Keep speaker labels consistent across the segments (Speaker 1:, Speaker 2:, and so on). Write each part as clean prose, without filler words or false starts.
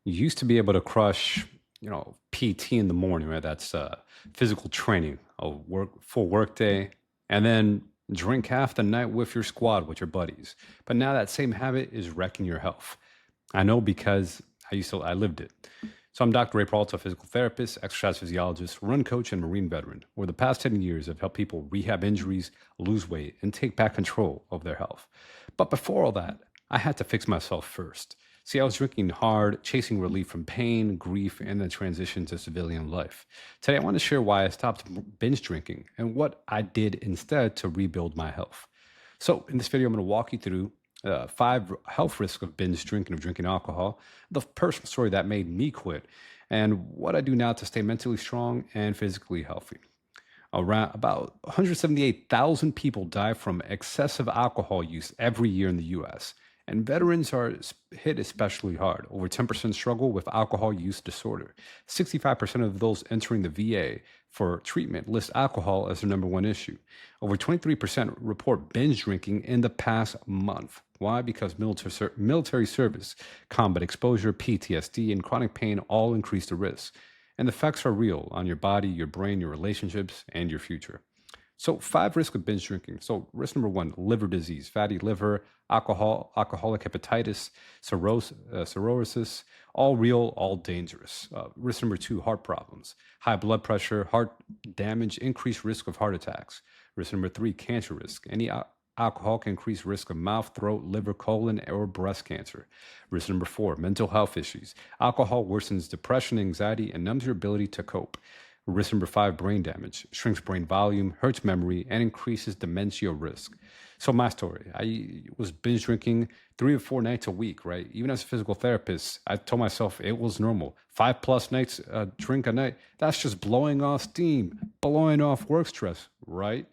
Speaker 1: You used to be able to crush, PT in the morning, right? That's physical training, a full work day, and then drink half the night with your squad, with your buddies. But now that same habit is wrecking your health. I know because I lived it. So I'm Dr. Ray Peralta, physical therapist, exercise physiologist, run coach, and Marine veteran. Over the past 10 years, I've helped people rehab injuries, lose weight, and take back control of their health. But before all that, I had to fix myself first. See, I was drinking hard, chasing relief from pain, grief, and the transition to civilian life. Today, I want to share why I stopped binge drinking and what I did instead to rebuild my health. So, in this video, I'm going to walk you through 5 health risks of binge drinking, of drinking alcohol, the personal story that made me quit, and what I do now to stay mentally strong and physically healthy. Around about 178,000 people die from excessive alcohol use every year in the US. And veterans are hit especially hard. Over 10% struggle with alcohol use disorder. 65% of those entering the VA for treatment list alcohol as their number one issue. Over 23% report binge drinking in the past month. Why? Because military service, combat exposure, PTSD, and chronic pain all increase the risk. And the effects are real on your body, your brain, your relationships, and your future. So, 5 risks of binge drinking. So, risk number 1, liver disease, fatty liver, alcoholic hepatitis, cirrhosis, all real, all dangerous. Risk number 2, heart problems, high blood pressure, heart damage, increased risk of heart attacks. Risk number 3, cancer risk. Any alcohol can increase risk of mouth, throat, liver, colon, or breast cancer. Risk number 4, mental health issues. Alcohol worsens depression, anxiety, and numbs your ability to cope. Risk number 5, brain damage, shrinks brain volume, hurts memory, and increases dementia risk. So my story, I was binge drinking 3 or 4 nights a week, right? Even as a physical therapist, I told myself it was normal. 5+ nights drink a night, that's just blowing off steam, blowing off work stress, right?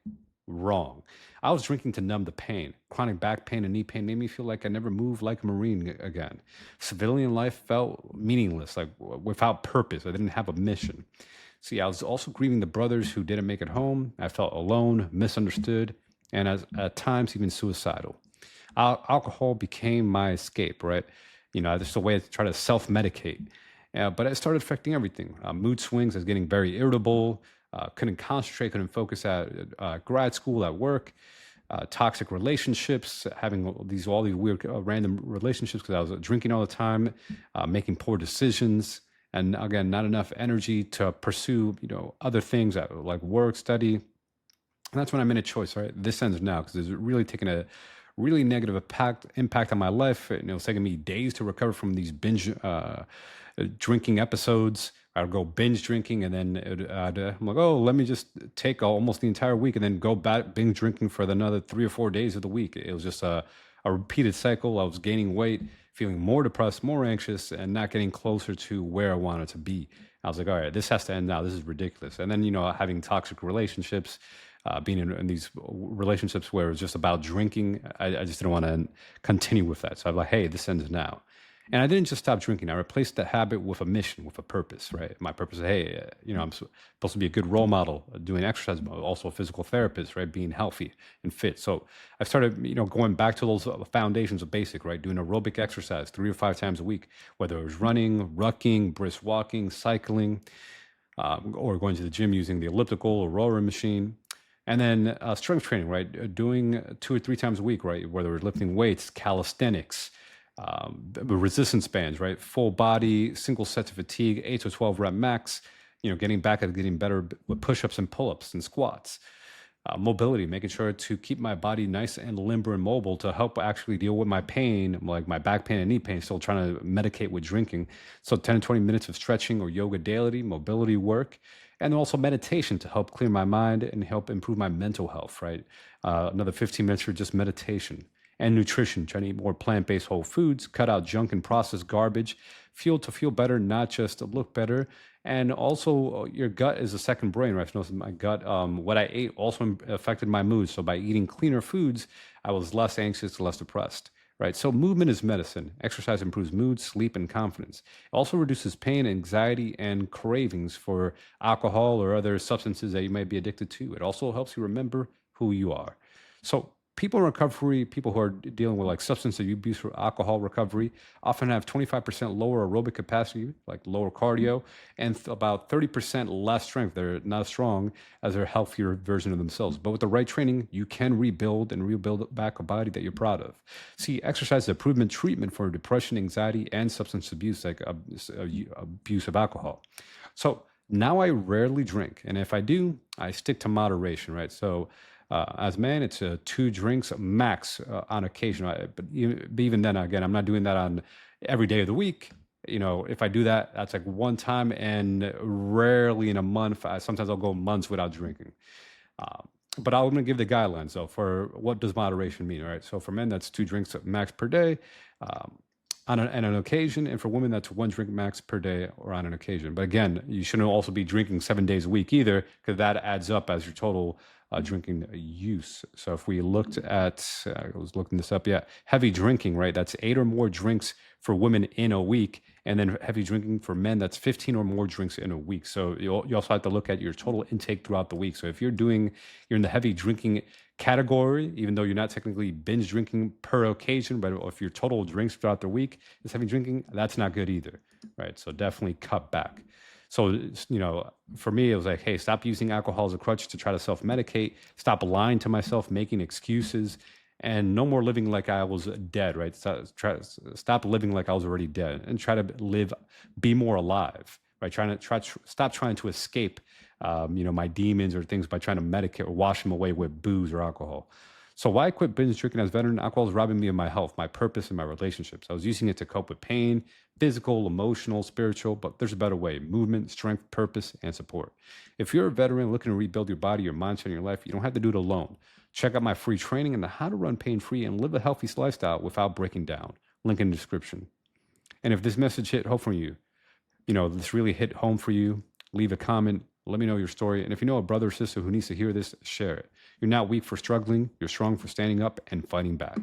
Speaker 1: Wrong. I was drinking to numb the pain. Chronic back pain and knee pain made me feel like I never moved like a Marine again. Civilian life felt meaningless, like without purpose. I didn't have a mission. See, I was also grieving the brothers who didn't make it home. I felt alone, misunderstood, and at times even suicidal. Alcohol became my escape, right? Just a way to try to self medicate. But it started affecting everything. Mood swings, I was getting very irritable, couldn't concentrate, couldn't focus at grad school, at work. Toxic relationships, having all these weird random relationships because I was drinking all the time, making poor decisions, and again, not enough energy to pursue other things like work, study. And that's when I made a choice. Right, this ends now because it's really taken a really negative impact on my life. It's taking me days to recover from these binge drinking episodes. I'd go binge drinking, and then I'm like, oh, let me just take almost the entire week, and then go back binge drinking for another 3 or 4 days of the week. It was just a repeated cycle. I was gaining weight, feeling more depressed, more anxious, and not getting closer to where I wanted to be. I was like, all right, this has to end now. This is ridiculous. And then, having toxic relationships, being in these relationships where it was just about drinking, I just didn't want to continue with that. So I'm like, hey, this ends now. And I didn't just stop drinking. I replaced the habit with a mission, with a purpose, right? My purpose is, hey, I'm supposed to be a good role model, doing exercise, but also a physical therapist, right? Being healthy and fit. So I started, going back to those foundations of basic, right? Doing aerobic exercise 3 or 5 times a week, whether it was running, rucking, brisk walking, cycling, or going to the gym using the elliptical or rower machine. And then strength training, right? Doing 2 or 3 times a week, right? Whether it's lifting weights, calisthenics, resistance bands, right? Full body, single sets of fatigue, 8 to 12 rep max, getting back at getting better with push-ups and pull-ups and squats. Mobility, making sure to keep my body nice and limber and mobile to help actually deal with my pain, like my back pain and knee pain, still trying to medicate with drinking. So 10 to 20 minutes of stretching or yoga daily, mobility work, and also meditation to help clear my mind and help improve my mental health, right? Another 15 minutes for just meditation. And nutrition, trying to eat more plant-based whole foods, cut out junk and processed garbage, fuel to feel better, not just to look better. And also, your gut is a second brain, right? So my gut, what I ate also affected my mood. So by eating cleaner foods, I was less anxious, less depressed, right? So movement is medicine. Exercise improves mood, sleep, and confidence. It also reduces pain, anxiety, and cravings for alcohol or other substances that you might be addicted to. It also helps you remember who you are. So people in recovery, people who are dealing with like substance abuse or alcohol recovery, often have 25% lower aerobic capacity, like lower cardio, and about 30% less strength. They're not as strong as their healthier version of themselves. But with the right training, you can rebuild back a body that you're proud of. See, exercise is a proven treatment for depression, anxiety, and substance abuse, like abuse of alcohol. So now I rarely drink, and if I do, I stick to moderation, right? So as man, it's 2 drinks max on occasion. But even then, again, I'm not doing that on every day of the week. If I do that, that's like one time, and rarely in a month. Sometimes I'll go months without drinking. Uh, but I'm going to give the guidelines though for what does moderation mean, right? So for men, that's 2 drinks max per day. Um, on an occasion, and for women, that's 1 drink max per day or on an occasion. But again, you shouldn't also be drinking 7 days a week either, because that adds up as your total drinking use. So if we looked at, I was looking this up, yeah, heavy drinking, right? That's 8 or more drinks for women in a week, and then heavy drinking for men, that's 15 or more drinks in a week. So you also have to look at your total intake throughout the week. So if you're in the heavy drinking category, even though you're not technically binge drinking per occasion, but if your total drinks throughout the week is heavy drinking, that's not good either, right? So definitely cut back. So, for me, it was like, hey, stop using alcohol as a crutch to try to self medicate, stop lying to myself, making excuses, and no more living like I was dead, right? Stop living like I was already dead and try to be more alive, right? Stop trying to escape, my demons or things by trying to medicate or wash them away with booze or alcohol. So why quit binge drinking as a veteran? Alcohol is robbing me of my health, my purpose, and my relationships. I was using it to cope with pain, physical, emotional, spiritual, but there's a better way: movement, strength, purpose, and support. If you're a veteran looking to rebuild your body, your mindset, and your life, you don't have to do it alone. Check out my free training on how to run pain-free and live a healthy lifestyle without breaking down. Link in the description. And if this message hit home for you, this really hit home for you, leave a comment. Let me know your story. And if you know a brother or sister who needs to hear this, share it. You're not weak for struggling. You're strong for standing up and fighting back.